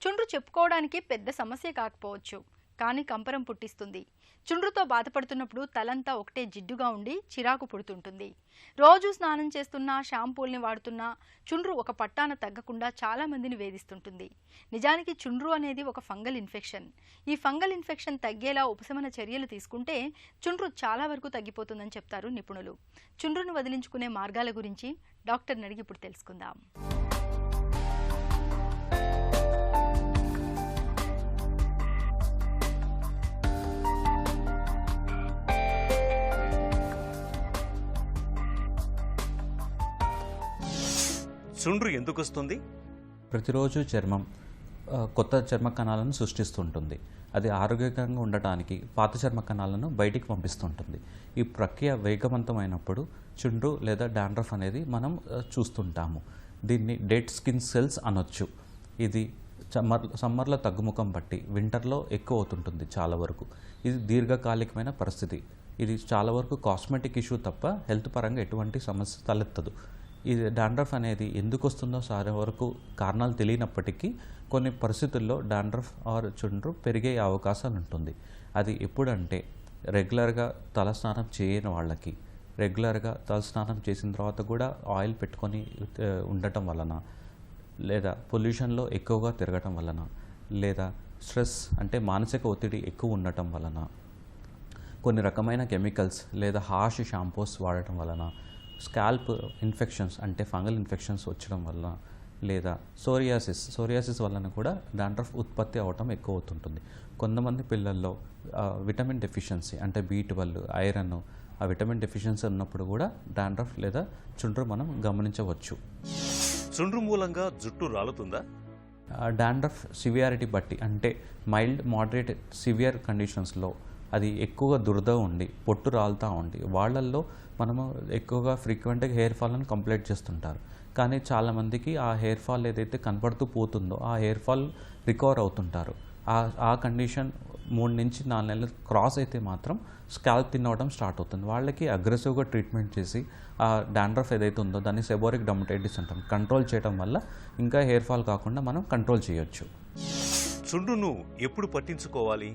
చుండ్రు చెప్పుకోవడానికి పెద్ద సమస్య కాకపోవచ్చు, కానీ కంపరం పుట్టిస్తుంది. చుండ్రుతో బాధపడుతున్నప్పుడు తలంతా ఒకటే జిడ్డుగా ఉండి చిరాకు పుడుతుంటుంది. రోజు స్నానం చేస్తున్నా, షాంపూల్ని వాడుతున్నా చుండ్రు ఒక పట్టాన తగ్గకుండా చాలా మందిని వేధిస్తుంటుంది. నిజానికి చుండ్రు అనేది ఒక ఫంగల్ ఇన్ఫెక్షన్. ఈ ఫంగల్ ఇన్ఫెక్షన్ తగ్గేలా ఉపశమన చర్యలు తీసుకుంటే చుండ్రు చాలా వరకు తగ్గిపోతుందని చెప్తారు నిపుణులు. చుండ్రును వదిలించుకునే మార్గాల గురించి డాక్టర్ని అడిగి ఇప్పుడు తెలుసుకుందాం. చుండ్రు ఎందుకు వస్తుంది? ప్రతిరోజు చర్మం కొత్త చర్మ కణాలను సృష్టిస్తుంటుంది. అది ఆరోగ్యకరంగా ఉండటానికి పాత చర్మ కణాలను బయటికి పంపిస్తుంటుంది. ఈ ప్రక్రియ వేగవంతమైనప్పుడు చుండ్రు లేదా డాండ్రఫ్ అనేది మనం చూస్తుంటాము. దీన్ని డెడ్ స్కిన్ సెల్స్ అనొచ్చు. ఇది సమ్మర్లో తగ్గుముఖం బట్టి వింటర్లో ఎక్కువ అవుతుంటుంది చాలా వరకు. ఇది దీర్ఘకాలికమైన పరిస్థితి. ఇది చాలా వరకు కాస్మెటిక్ ఇష్యూ తప్ప హెల్త్ పరంగా ఎటువంటి సమస్య తలెత్తదు. ఇది డాండ్రఫ్ అనేది ఎందుకు వస్తుందో చాలా వరకు కారణాలు తెలియనప్పటికీ కొన్ని పరిస్థితుల్లో డాండ్రఫ్ ఆర్ చుండ్రు పెరిగే అవకాశాలు ఉంటుంది. అది ఎప్పుడంటే రెగ్యులర్గా తలస్నానం చేయని వాళ్ళకి, రెగ్యులర్గా తలస్నానం చేసిన తర్వాత కూడా ఆయిల్ పెట్టుకొని ఉండటం వలన, లేదా పొల్యూషన్లో ఎక్కువగా తిరగటం వలన, లేదా స్ట్రెస్ అంటే మానసిక ఒత్తిడి ఎక్కువ ఉండటం వలన, కొన్ని రకమైన కెమికల్స్ లేదా హార్ష్ షాంపూస్ వాడటం వలన, స్కాల్ప్ ఇన్ఫెక్షన్స్ అంటే ఫంగల్ ఇన్ఫెక్షన్స్ వచ్చడం వల్ల, లేదా సోరియాసిస్ వలన కూడా డాండ్రఫ్ ఉత్పత్తి అవటం ఎక్కువ అవుతుంటుంది. కొంతమంది పిల్లల్లో విటమిన్ డెఫిషియన్సీ అంటే B12, ఐరన్, ఆ విటమిన్ డెఫిషియన్సీ ఉన్నప్పుడు కూడా డాండ్రఫ్ లేదా చుండ్రు మనం గమనించవచ్చు. చుండ్రు మూలంగా జుట్టు రాలుతుందా? డాండ్రఫ్ సివియారిటీ బట్టి అంటే మైల్డ్, మోడరేట్, సివియర్ కండిషన్స్లో అది ఎక్కువగా దురద ఉండి పొట్టు రాలుతూ ఉండి వాళ్ళల్లో మనము ఎక్కువగా ఫ్రీక్వెంట్గా హెయిర్ ఫాల్ని కంప్లైంట్ చేస్తుంటారు. కానీ చాలామందికి ఆ హెయిర్ ఫాల్ ఏదైతే కనపడుతూ పోతుందో ఆ హెయిర్ ఫాల్ రికవర్ అవుతుంటారు. ఆ కండిషన్ 3 నుంచి 4 నెలలు క్రాస్ అయితే మాత్రం స్కాల్ప్ తినవడం స్టార్ట్ అవుతుంది. వాళ్ళకి అగ్రెసివ్గా ట్రీట్మెంట్ చేసి ఆ డాండ్రఫ్ ఏదైతే ఉందో దాన్ని సెబోరిక్ డర్మటైటిస్ అంటాం, కంట్రోల్ చేయడం వల్ల ఇంకా హెయిర్ ఫాల్ కాకుండా మనం కంట్రోల్ చేయొచ్చు. చుండ్రును ఎప్పుడు పట్టించుకోవాలి?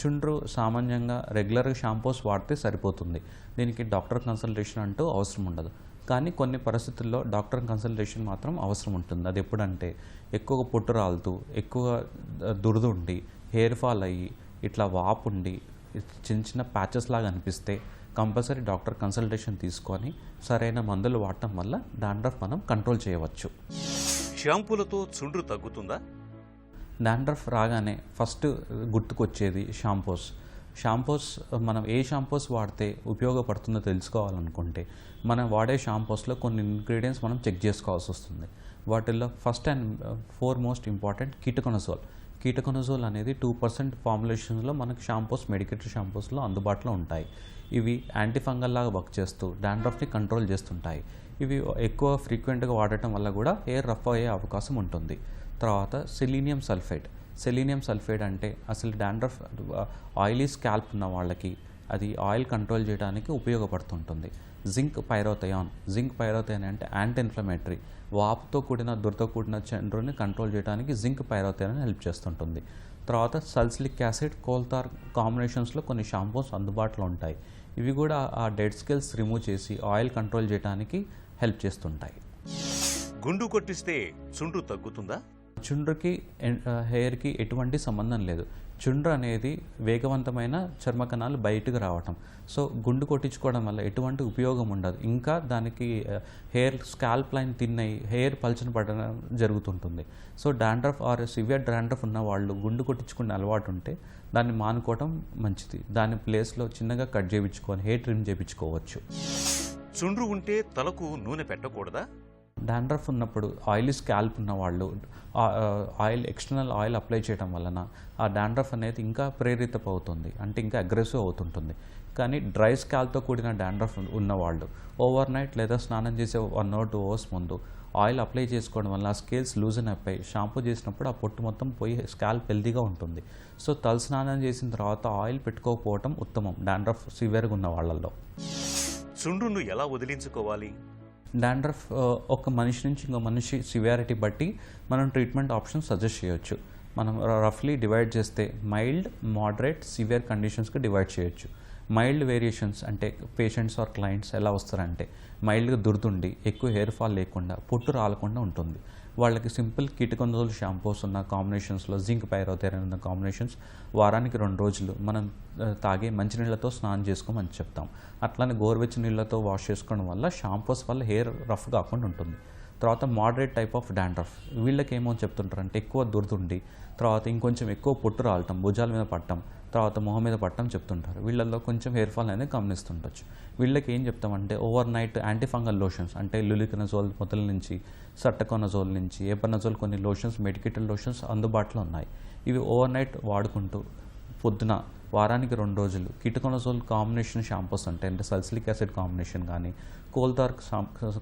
చుండ్రు సామాన్యంగా రెగ్యులర్గా షాంపూస్ వాడితే సరిపోతుంది. దీనికి డాక్టర్ కన్సల్టేషన్ అంటూ అవసరం ఉండదు. కానీ కొన్ని పరిస్థితుల్లో డాక్టర్ కన్సల్టేషన్ మాత్రం అవసరం ఉంటుంది. అది ఎప్పుడంటే ఎక్కువగా పొట్టు రాలుతూ, ఎక్కువగా దురద ఉండి, హెయిర్ ఫాల్ అయ్యి, ఇట్లా వాపు ఉండి చిన్న చిన్న ప్యాచెస్ లాగా అనిపిస్తే కంపల్సరీ డాక్టర్ కన్సల్టేషన్ తీసుకొని సరైన మందులు వాడటం వల్ల డాండ్రఫ్ మనం కంట్రోల్ చేయవచ్చు. షాంపూలతో చుండ్రు తగ్గుతుందా? డాండ్రఫ్ రాగానే ఫస్ట్ గుర్తుకొచ్చేది షాంపూస్. మనం ఏ షాంపూస్ వాడితే ఉపయోగపడుతుందో తెలుసుకోవాలనుకుంటే మనం వాడే షాంపూస్లో కొన్ని ఇంగ్రీడియంట్స్ మనం చెక్ చేసుకోవాల్సి వస్తుంది. వాటిల్లో ఫస్ట్ అండ్ ఫోర్మోస్ట్ ఇంపార్టెంట్ కీటకొనజోల్ అనేది 2% ఫార్ములేషన్స్లో మనకు మెడికేటెడ్ షాంపూస్లో అందుబాటులో ఉంటాయి. ఇవి యాంటీఫంగల్ లాగా వర్క్ చేస్తూ డాండ్రఫ్ని కంట్రోల్ చేస్తుంటాయి. ఇవి ఎక్కువ ఫ్రీక్వెంట్గా వాడటం వల్ల కూడా హెయిర్ రఫ్ అయ్యే అవకాశం ఉంటుంది. తర్వాత సెలీనియం సల్ఫైడ్ అంటే అసలు డాండ్రఫ్ ఆయిలీ స్కాల్ప్ ఉన్న వాళ్ళకి అది ఆయిల్ కంట్రోల్ చేయడానికి ఉపయోగపడుతుంటుంది. జింక్ పైరోథయాన్ అంటే యాంటీ ఇన్ఫ్లమేటరీ, వాపుతో కూడిన దురదతో కూడిన చుండ్రుని కంట్రోల్ చేయడానికి జింక్ పైరోథయాన్ హెల్ప్ చేస్తుంటుంది. తర్వాత సల్సిలిక్ యాసిడ్, కోల్తార్ కాంబినేషన్స్లో కొన్ని షాంపూస్ అందుబాటులో ఉంటాయి. ఇవి కూడా ఆ డెడ్ స్కిల్స్ రిమూవ్ చేసి ఆయిల్ కంట్రోల్ చేయడానికి హెల్ప్ చేస్తుంటాయి. గుండు కొట్టిస్తే చుండ్రు తగ్గుతుందా? చుండ్రుకి హెయిర్కి ఎటువంటి సంబంధం లేదు. చుండ్రు అనేది వేగవంతమైన చర్మ కణాలు బయటకు రావటం. సో గుండు కొట్టించుకోవడం వల్ల ఎటువంటి ఉపయోగం ఉండదు. ఇంకా దానికి హెయిర్ స్కాల్ప్ లైన్ తిన్నయి హెయిర్ పల్చన పడడం జరుగుతుంటుంది. So dandruff or severe dandruff ఉన్న వాళ్ళు గుండు కొట్టించుకునే అలవాటు ఉంటే దాన్ని మానుకోవడం మంచిది. దాని ప్లేస్లో చిన్నగా కట్ చేయించుకొని హెయిర్ ట్రిమ్ చేయించుకోవచ్చు. చుండ్రు ఉంటే తలకు నూనె పెట్టకూడదా? డాండ్రఫ్ ఉన్నప్పుడు ఆయిలీ స్కాల్ప్ ఉన్న వాళ్ళు ఎక్స్టర్నల్ ఆయిల్ అప్లై చేయడం వలన ఆ డాండ్రఫ్ అనేది ఇంకా ప్రేరితమవుతుంది, అంటే ఇంకా అగ్రెసివ్ అవుతుంటుంది. కానీ డ్రై స్కాల్ప్తో కూడిన డాండ్రఫ్ ఉన్నవాళ్ళు ఓవర్ నైట్ లేదా స్నానం చేసే 1 or 2 hours ముందు ఆయిల్ అప్లై చేసుకోవడం వల్ల ఆ స్కేల్స్ లూజన్ అయిపోయి షాంపూ చేసినప్పుడు ఆ పొట్టు మొత్తం పోయి స్కాల్ప్ హెల్తీగా ఉంటుంది. సో తల స్నానం చేసిన తర్వాత ఆయిల్ పెట్టుకోకపోవడం ఉత్తమం డాండ్రఫ్ సివియర్గా ఉన్న వాళ్ళల్లో. చుండ్రును ఎలా వదిలించుకోవాలి? డాండ్రఫ్ ఒక మనిషి నుంచి ఇంకో మనిషి సివియారిటీ బట్టి మనం ట్రీట్మెంట్ ఆప్షన్ సజెస్ట్ చేయొచ్చు. మనం రఫ్లీ డివైడ్ చేస్తే మైల్డ్, మోడరేట్, సివియర్ కండిషన్స్కి డివైడ్ చేయొచ్చు. మైల్డ్ వేరియేషన్స్ అంటే పేషెంట్స్ ఆర్ క్లయింట్స్ ఎలా వస్తారంటే మైల్డ్గా దుర్దుండి ఎక్కువ హెయిర్ ఫాల్ లేకుండా పొట్టు రాలకుండా ఉంటుంది. వాళ్ళకి సింపుల్ కీటకొంజోల్ షాంపూస్ ఉన్న కాంబినేషన్స్లో జింక్ పైరోథెరన్ ఉన్న కాంబినేషన్స్ వారానికి 2 రోజులు మనం తాగే మంచినీళ్ళతో స్నానం చేసుకోమని చెప్తాం. అట్లానే గోరువెచ్చని నీళ్ళతో వాష్ చేసుకోవడం వల్ల షాంపూస్ వల్ల హెయిర్ రఫ్ కాకుండా ఉంటుంది. తర్వాత మోడరేట్ టైప్ ఆఫ్ డాండ్రఫ్, వీళ్ళకి ఏమో చెప్తుంటారంటే ఎక్కువ దుర్దుండి తర్వాత ఇంకొంచెం ఎక్కువ పొట్టు రాలటం, భుజాల మీద పట్టడం, తర్వాత మొహం మీద పట్టడం చెప్తుంటారు. వీళ్ళల్లో కొంచెం హెయిర్ ఫాల్ అనేది గమనిస్తుండొచ్చు. వీళ్ళకి ఏం చెప్తామంటే ఓవర్ నైట్ యాంటీఫంగల్ లోషన్స్ అంటే లులికనజోల్ మొదల నుంచి సట్టకొనజోల్ నుంచి ఏపనజోల్ కొన్ని లోషన్స్, మెడికేటెడ్ లోషన్స్ అందుబాటులో ఉన్నాయి. ఇవి ఓవర్ నైట్ వాడుకుంటూ పొద్దున వారానికి 2 రోజులు కీటకొనజోల్ కాంబినేషన్ షాంపూస్ ఉంటాయి అంటే సల్సిలిక్ యాసిడ్ కాంబినేషన్ కానీ కోల్తార్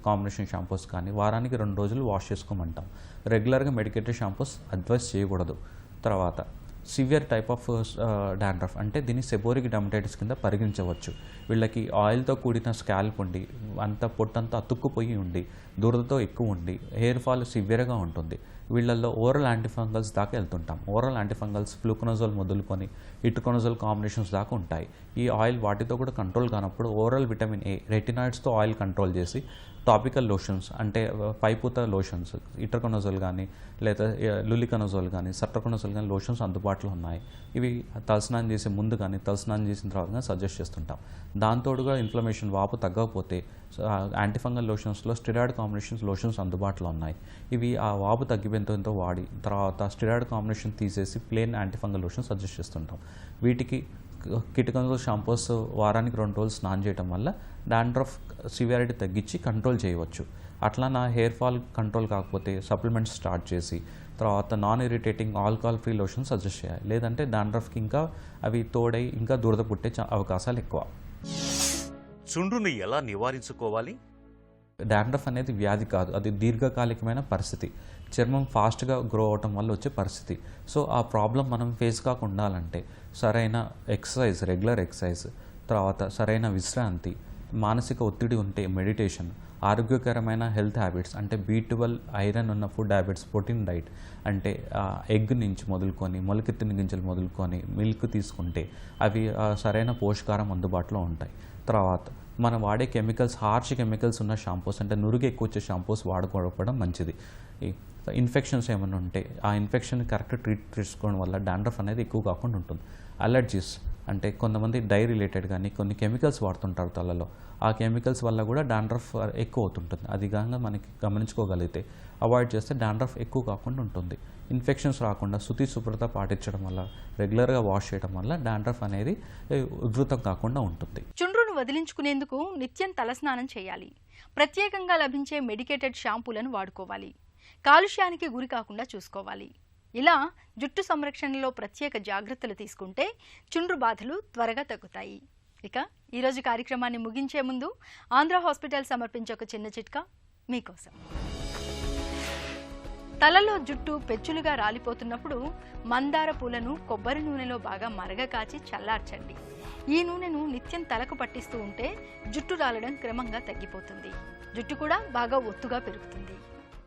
కాంబినేషన్ షాంపూస్ కానీ వారానికి 2 రోజులు వాష్ చేసుకోమంటాం. రెగ్యులర్గా మెడికేటెడ్ షాంపూస్ అడ్వైస్ చేయకూడదు. తర్వాత సివియర్ టైప్ ఆఫ్ డాండ్రఫ్ అంటే దీన్ని సెబోరిక్ డర్మటైటిస్ కింద పరిగణించవచ్చు. వీళ్ళకి ఆయిల్తో కూడిన స్కాల్ప్ ఉండి అంత పొట్టంతా అతుక్కుపోయి ఉండి దురదతో ఎక్కువ ఉండి హెయిర్ ఫాల్ సివియర్గా ఉంటుంది. వీళ్ళల్లో ఓరల్ యాంటీఫంగల్స్ దాకా వెళ్తుంటాం. ఓరల్ యాంటీఫంగల్స్ ఫ్లూకొనజోల్ మొదలుకొని ఇటుకొనజోల్ కాంబినేషన్స్ దాకా ఉంటాయి. ఈ ఆయిల్ వాటితో కూడా కంట్రోల్ కానప్పుడు ఓరల్ విటమిన్ ఏ రెటినాయిడ్స్తో ఆయిల్ కంట్రోల్ చేసి టాపికల్ లోషన్స్ అంటే పైపూత లోషన్స్ ఇటర్కొనజోల్ కానీ లేదా లులికనజోల్ కానీ సట్రకొనజోల్ కానీ లోషన్స్ అందుబాటులో ఉన్నాయి. ఇవి తలస్నానం చేసే ముందు కానీ తలస్నానం చేసిన తర్వాత కానీ సజెస్ట్ చేస్తుంటాం. దాంతోడుగా ఇన్ఫ్లమేషన్ వాపు తగ్గకపోతే యాంటీఫంగల్ లోషన్స్లో స్టెరాయిడ్ కాంబినేషన్స్ లోషన్స్ అందుబాటులో ఉన్నాయి. ఇవి ఆ వాపు తగ్గిపోయేంతో వాడి తర్వాత స్టెరాయిడ్ కాంబినేషన్ తీసేసి ప్లెయిన్ యాంటీఫంగల్ లోషన్ సజెస్ట్ చేస్తుంటాం. వీటికి కీటకొనజోల్ షాంపూస్ వారానికి 2 రోజులు స్నానం చేయడం వల్ల డాండ్రఫ్ సివియారిటీ తగ్గించి కంట్రోల్ చేయవచ్చు. అట్లా నా హెయిర్ ఫాల్ కంట్రోల్ కాకపోతే సప్లిమెంట్స్ స్టార్ట్ చేసి తర్వాత non irritating alcohol free lotion suggest చేయాలి. లేదంటే డాండ్రఫ్కి ఇంకా అవి తోడై ఇంకా దురద పుట్టే అవకాశాలు ఎక్కువ. చుండ్రుని ఎలా నివారించుకోవాలి? డాండ్రఫ్ అనేది వ్యాధి కాదు, అది దీర్ఘకాలికమైన పరిస్థితి. చర్మం ఫాస్ట్గా గ్రో అవటం వల్ల వచ్చే పరిస్థితి. సో ఆ ప్రాబ్లం మనం ఫేస్ కాకుండా ఉండాలంటే సరైన ఎక్సర్సైజ్, రెగ్యులర్ ఎక్సర్సైజ్, తర్వాత సరైన విశ్రాంతి, మానసిక ఒత్తిడి ఉంటే మెడిటేషన్, ఆరోగ్యకరమైన హెల్త్ హ్యాబిట్స్ అంటే B12 ఐరన్ ఉన్న ఫుడ్ హ్యాబిట్స్, ప్రోటీన్ డైట్ అంటే ఎగ్ నుంచి మొదలుకొని మొలకెత్తిన గింజలు మొదలుకొని మిల్క్ తీసుకుంటే అవి సరైన పోషకారం అందుబాటులో ఉంటాయి. తర్వాత మనం వాడే కెమికల్స్, హార్ష్ కెమికల్స్ ఉన్న షాంపూస్ అంటే నురుగు ఎక్కువ వచ్చే షాంపూస్ వాడుకోవడం మంచిది. ఇన్ఫెక్షన్స్ ఏమైనా ఉంటే ఆ ఇన్ఫెక్షన్ కరెక్ట్ ట్రీట్ చేసుకోవడం వల్ల డాండ్రఫ్ అనేది ఎక్కువ కాకుండా ఉంటుంది. అలర్జీస్ అంటే కొంతమంది డై రిలేటెడ్ కానీ కొన్ని కెమికల్స్ వాడుతుంటారు తలలో, ఆ కెమికల్స్ వల్ల కూడా డాండ్రఫ్ ఎక్కువ అవుతుంటుంది. అది కాగా మనకి గమనించుకోగలిగితే అవాయిడ్ చేస్తే డాండ్రఫ్ ఎక్కువ కాకుండా ఉంటుంది. ఇన్ఫెక్షన్స్ రాకుండా శుచి శుభ్రత పాటించడం వల్ల, రెగ్యులర్గా వాష్ చేయడం వల్ల డాండ్రఫ్ అనేది ఉధృతం కాకుండా ఉంటుంది. చుండ్రును వదిలించుకునేందుకు నిత్యం తలస్నానం చేయాలి. ప్రత్యేకంగా లభించే మెడికేటెడ్ షాంపూలను వాడుకోవాలి. కాలుష్యానికి గురి కాకుండా చూసుకోవాలి. ఇలా జుట్టు సంరక్షణలో ప్రత్యేక జాగ్రత్తలు తీసుకుంటే చుండ్రు బాధలు త్వరగా తగ్గుతాయి. ఇక ఈరోజు కార్యక్రమాన్ని ముగించే ముందు ఆంధ్ర హాస్పిటల్ సమర్పించే ఒక చిన్న చిట్కా మీకోసం. తలలో జుట్టు పెచ్చులుగా రాలిపోతున్నప్పుడు మందార పూలను కొబ్బరి నూనెలో బాగా మరగకాచి చల్లార్చండి. ఈ నూనెను నిత్యం తలకు పట్టిస్తూ ఉంటే జుట్టు రాలడం క్రమంగా తగ్గిపోతుంది. జుట్టు కూడా బాగా ఒత్తుగా పెరుగుతుంది.